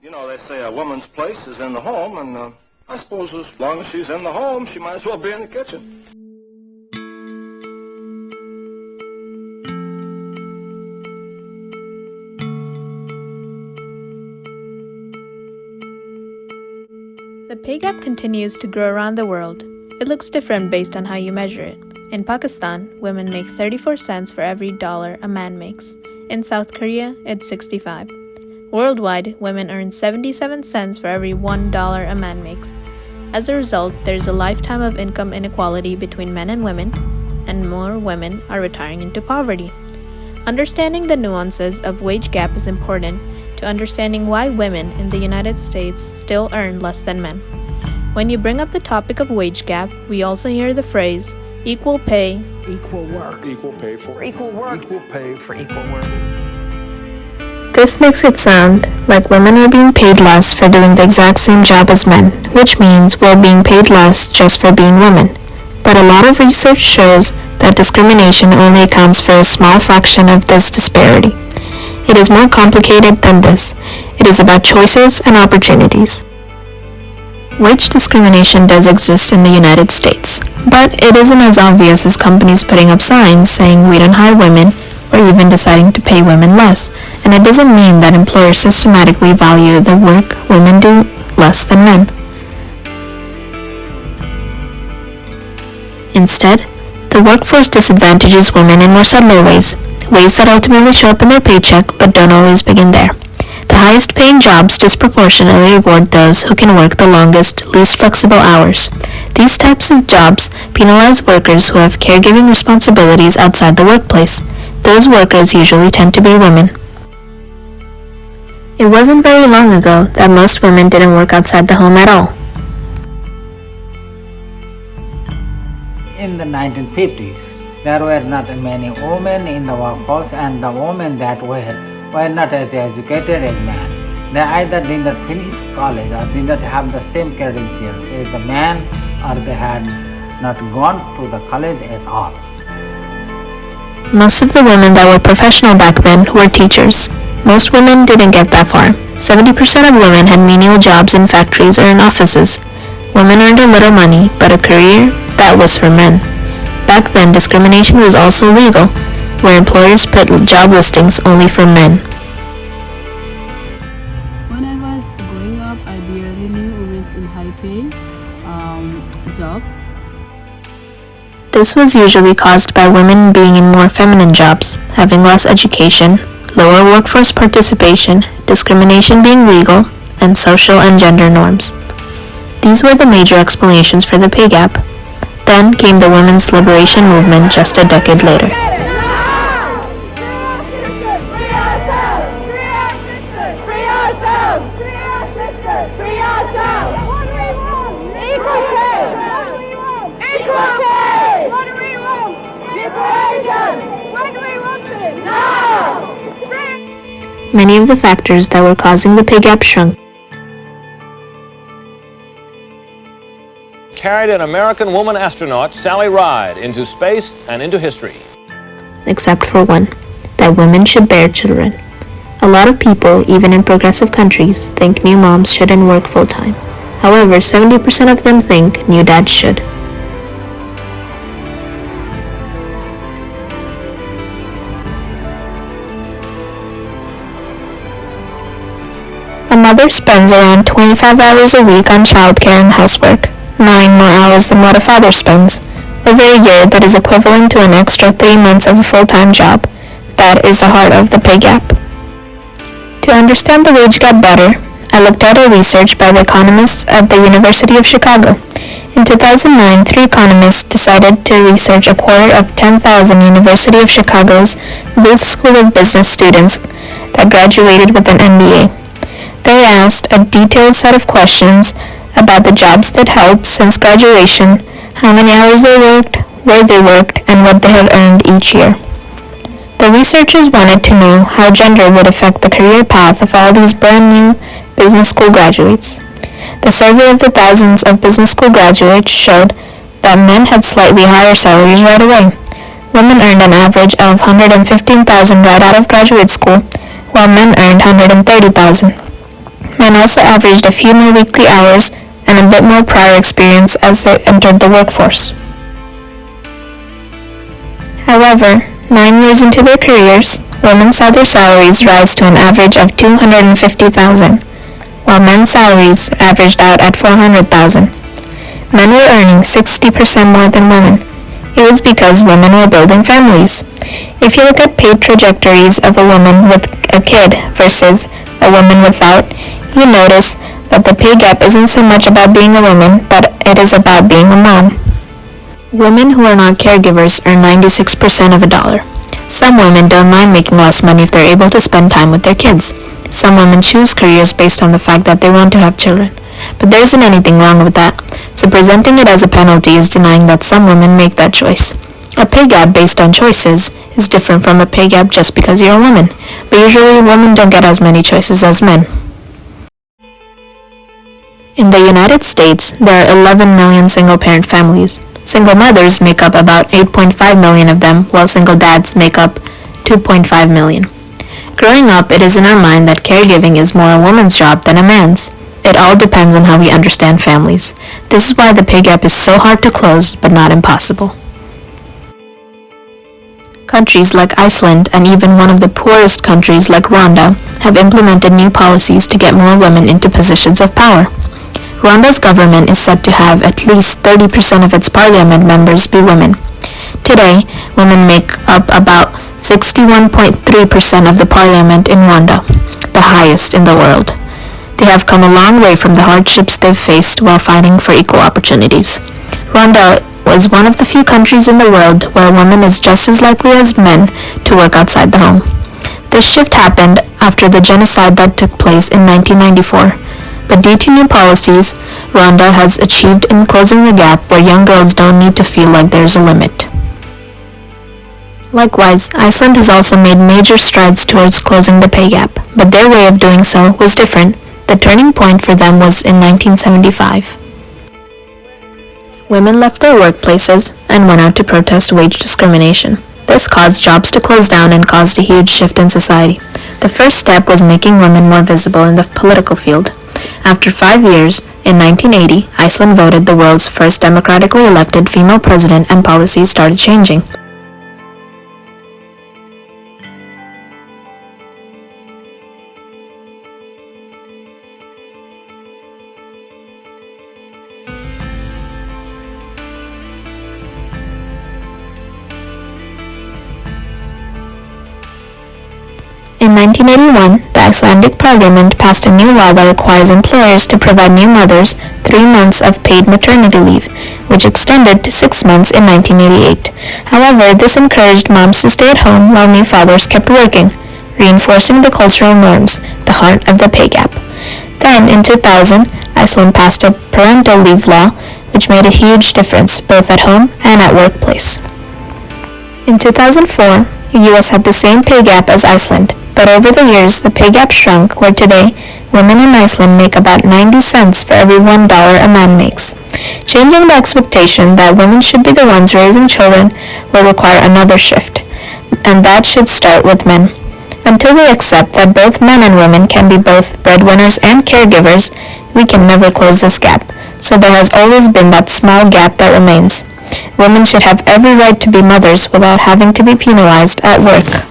You know, they say a woman's place is in the home, and I suppose as long as she's in the home, she might as well be in the kitchen. The pay gap continues to grow around the world. It looks different based on how you measure it. In Pakistan, women make 34 cents for every dollar a man makes. In South Korea, it's 65. Worldwide, women earn 77 cents for every $1 a man makes. As a result, there's a lifetime of income inequality between men and women, and more women are retiring into poverty. Understanding the nuances of wage gap is important to understanding why women in the United States still earn less than men. When you bring up the topic of wage gap, we also hear the phrase, equal pay, equal work, equal pay for equal work, equal pay for equal work. This makes it sound like women are being paid less for doing the exact same job as men, which means we're being paid less just for being women. But a lot of research shows that discrimination only accounts for a small fraction of this disparity. It is more complicated than this. It is about choices and opportunities. Wage discrimination does exist in the United States, but it isn't as obvious as companies putting up signs saying we don't hire women or even deciding to pay women less, and it doesn't mean that employers systematically value the work women do less than men. Instead, the workforce disadvantages women in more subtle ways that ultimately show up in their paycheck but don't always begin there. The highest paying jobs disproportionately reward those who can work the longest, least flexible hours. These types of jobs penalize workers who have caregiving responsibilities outside the workplace. Those workers usually tend to be women. It wasn't very long ago that most women didn't work outside the home at all. In the 1950s, there were not many women in the workforce, and the women that were not as educated as men. They either did not finish college or did not have the same credentials as the men, or they had not gone to the college at all. Most of the women that were professional back then were teachers. Most women didn't get that far. 70% of women had menial jobs in factories or in offices. Women earned a little money, but a career, that was for men. Back then, discrimination was also legal, where employers put job listings only for men. When I was growing up, I barely knew women in high pay job. This was usually caused by women being in more feminine jobs, having less education, lower workforce participation, discrimination being legal, and social and gender norms. These were the major explanations for the pay gap. Then came the women's liberation movement just a decade later. Many of the factors that were causing the pay gap shrunk. Carried an American woman astronaut, Sally Ride, into space and into history. Except for one, that women should bear children. A lot of people, even in progressive countries, think new moms shouldn't work full-time. However, 70% of them think new dads should. A mother spends around 25 hours a week on childcare and housework, 9 more hours than what a father spends. Over a year, that is equivalent to an extra 3 months of a full-time job. That is the heart of the pay gap. To understand the wage gap better, I looked at a research by the economists at the University of Chicago. In 2009, 3 economists decided to research a quarter of 10,000 University of Chicago's Booth School of Business students that graduated with an MBA. They asked a detailed set of questions about the jobs they'd held since graduation, how many hours they worked, where they worked, and what they had earned each year. The researchers wanted to know how gender would affect the career path of all these brand new business school graduates. The survey of the thousands of business school graduates showed that men had slightly higher salaries right away. Women earned an average of $115,000 right out of graduate school, while men earned $130,000. Men also averaged a few more weekly hours and a bit more prior experience as they entered the workforce. However, 9 years into their careers, women saw their salaries rise to an average of $250,000, while men's salaries averaged out at $400,000. Men were earning 60% more than women. It was because women were building families. If you look at pay trajectories of a woman with a kid versus a woman without, you notice that the pay gap isn't so much about being a woman, but it is about being a mom. Women who are not caregivers earn 96% of a dollar. Some women don't mind making less money if they're able to spend time with their kids. Some women choose careers based on the fact that they want to have children. But there isn't anything wrong with that, so presenting it as a penalty is denying that some women make that choice. A pay gap based on choices is different from a pay gap just because you're a woman, but usually women don't get as many choices as men. In the United States, there are 11 million single-parent families. Single mothers make up about 8.5 million of them, while single dads make up 2.5 million. Growing up, it is in our mind that caregiving is more a woman's job than a man's. It all depends on how we understand families. This is why the pay gap is so hard to close, but not impossible. Countries like Iceland and even one of the poorest countries like Rwanda have implemented new policies to get more women into positions of power. Rwanda's government is said to have at least 30% of its parliament members be women. Today, women make up about 61.3% of the parliament in Rwanda, the highest in the world. They have come a long way from the hardships they've faced while fighting for equal opportunities. Rwanda was one of the few countries in the world where a woman is just as likely as men to work outside the home. This shift happened after the genocide that took place in 1994. But due to new policies, Rwanda has achieved in closing the gap where young girls don't need to feel like there's a limit. Likewise, Iceland has also made major strides towards closing the pay gap, but their way of doing so was different. The turning point for them was in 1975. Women left their workplaces and went out to protest wage discrimination. This caused jobs to close down and caused a huge shift in society. The first step was making women more visible in the political field. After 5 years, in 1980, Iceland voted the world's first democratically elected female president and policies started changing. In 1981, the Icelandic parliament passed a new law that requires employers to provide new mothers 3 months of paid maternity leave, which extended to 6 months in 1988. However, this encouraged moms to stay at home while new fathers kept working, reinforcing the cultural norms, the heart of the pay gap. Then, in 2000, Iceland passed a parental leave law, which made a huge difference both at home and at workplace. In 2004, the U.S. had the same pay gap as Iceland, but over the years, the pay gap shrunk, where today, women in Iceland make about 90 cents for every $1 a man makes. Changing the expectation that women should be the ones raising children will require another shift, and that should start with men. Until we accept that both men and women can be both breadwinners and caregivers, we can never close this gap. So there has always been that small gap that remains. Women should have every right to be mothers without having to be penalized at work.